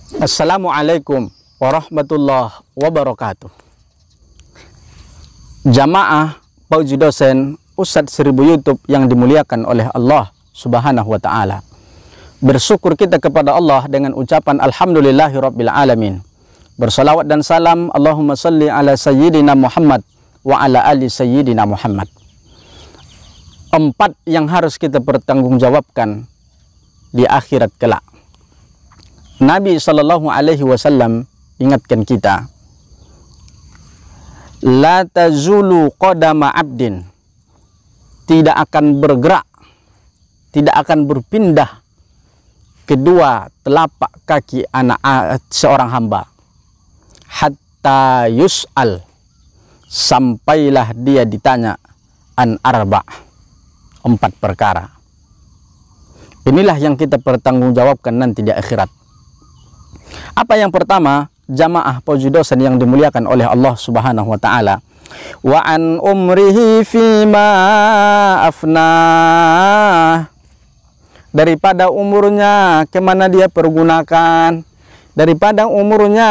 Assalamualaikum warahmatullahi wabarakatuh. Jamaah Pauji Dosen Ustadz 1000 YouTube yang dimuliakan oleh Allah Subhanahu wa Ta'ala. Bersyukur kita kepada Allah dengan ucapan Alhamdulillahirabbil alamin. Bersalawat dan salam Allahumma salli ala sayyidina Muhammad wa ala ali sayyidina Muhammad. 4 yang harus kita pertanggungjawabkan di akhirat kelak. Nabi sallallahu alaihi wasallam ingatkan kita, la tazulu qadama abdin, tidak akan bergerak, tidak akan berpindah kedua telapak kaki seorang hamba, hatta yus'al, sampailah dia ditanya an arba', 4 perkara. Inilah yang kita pertanggungjawabkan nanti di akhirat. Apa yang pertama, jamaah Pauji Dosen yang dimuliakan oleh Allah Subhanahu wa Ta'ala, wa an umrihi fima afnah, daripada umurnya kemana dia pergunakan, daripada umurnya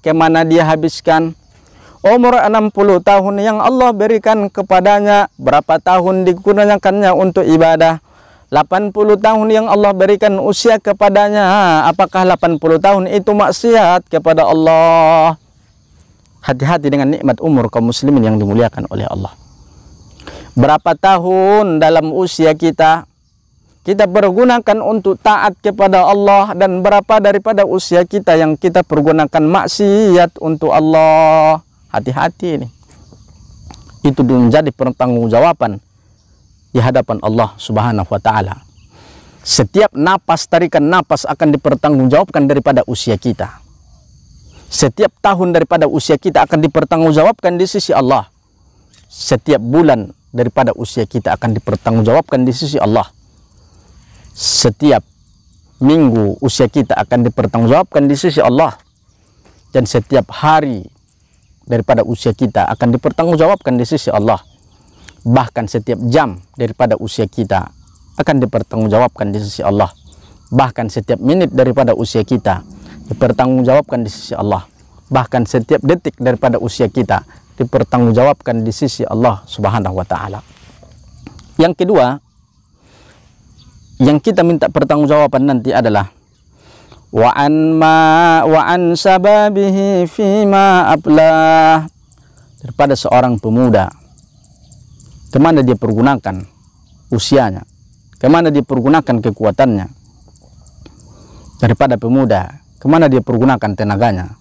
kemana dia habiskan. Umur 60 tahun yang Allah berikan kepadanya, berapa tahun digunakannya untuk ibadah? 80 tahun yang Allah berikan usia kepadanya, apakah 80 tahun itu maksiat kepada Allah? Hati-hati dengan nikmat umur kaum muslimin yang dimuliakan oleh Allah. Berapa tahun dalam usia kita pergunakan untuk taat kepada Allah, dan berapa daripada usia kita yang kita pergunakan maksiat untuk Allah? Hati-hati ini. Itu menjadi pertanggungjawaban di hadapan Allah Subhanahu wa Ta'ala. Setiap napas, tarikan napas akan dipertanggungjawabkan daripada usia kita. Setiap tahun daripada usia kita akan dipertanggungjawabkan di sisi Allah. Setiap bulan daripada usia kita akan dipertanggungjawabkan di sisi Allah. Setiap minggu usia kita akan dipertanggungjawabkan di sisi Allah. Dan setiap hari daripada usia kita akan dipertanggungjawabkan di sisi Allah. Bahkan setiap jam daripada usia kita akan dipertanggungjawabkan di sisi Allah. Bahkan setiap menit daripada usia kita dipertanggungjawabkan di sisi Allah. Bahkan setiap detik daripada usia kita dipertanggungjawabkan di sisi Allah Subhanahu wa Ta'ala. Yang kedua, yang kita minta pertanggungjawaban nanti adalah wa an sababihi fima ablah, daripada seorang pemuda, kemana dia pergunakan usianya, kemana dia pergunakan kekuatannya. Daripada pemuda, kemana dia pergunakan tenaganya.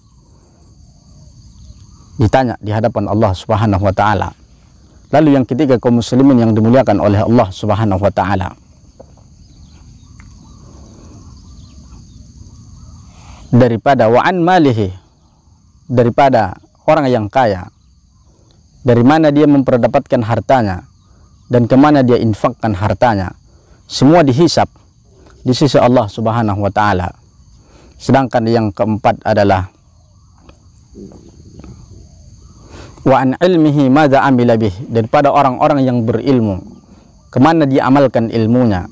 Ditanya di hadapan Allah Subhanahu wa Ta'ala. Lalu yang ketiga, kaum muslimin yang dimuliakan oleh Allah Subhanahu wa Ta'ala, daripada wa'an malihi, daripada orang yang kaya, dari mana dia memperdapatkan hartanya dan kemana dia infakkan hartanya. Semua dihisap di sisi Allah Subhanahu wa Ta'ala. Sedangkan yang keempat adalah wa an ilmihi madza amila bih, daripada orang-orang yang berilmu, kemana dia amalkan ilmunya.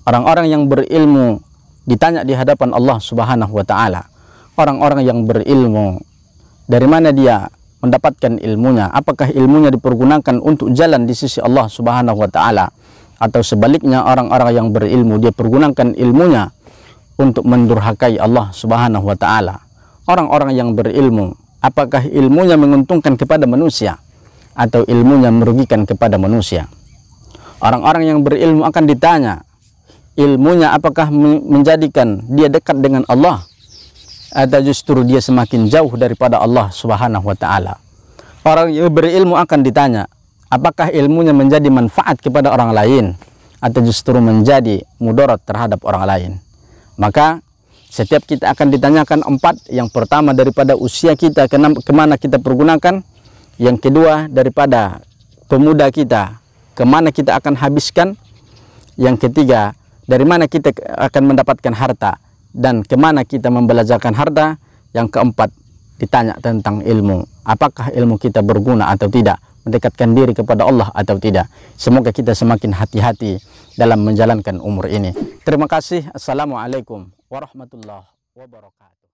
Orang-orang yang berilmu ditanya di hadapan Allah Subhanahu wa Ta'ala. Orang-orang yang berilmu, dari mana dia mendapatkan ilmunya? Apakah ilmunya dipergunakan untuk jalan di sisi Allah Subhanahu wa Ta'ala, atau sebaliknya orang-orang yang berilmu dia pergunakan ilmunya untuk mendurhakai Allah Subhanahu wa Ta'ala? Orang-orang yang berilmu, apakah ilmunya menguntungkan kepada manusia atau ilmunya merugikan kepada manusia? Orang-orang yang berilmu akan ditanya, ilmunya apakah menjadikan dia dekat dengan Allah, atau justru dia semakin jauh daripada Allah Subhanahu wa Ta'ala? Orang yang berilmu akan ditanya, apakah ilmunya menjadi manfaat kepada orang lain atau justru menjadi mudarat terhadap orang lain? Maka setiap kita akan ditanyakan 4. Yang pertama, daripada usia kita, kemana kita pergunakan. Yang kedua, daripada pemuda kita, kemana kita akan habiskan. Yang ketiga, dari mana kita akan mendapatkan harta dan kemana kita membelajarkan harta. Yang keempat, ditanya tentang ilmu, apakah ilmu kita berguna atau tidak, mendekatkan diri kepada Allah atau tidak. Semoga kita semakin hati-hati dalam menjalankan umur ini. Terima kasih. Assalamualaikum warahmatullahi wabarakatuh. wabarakatuh.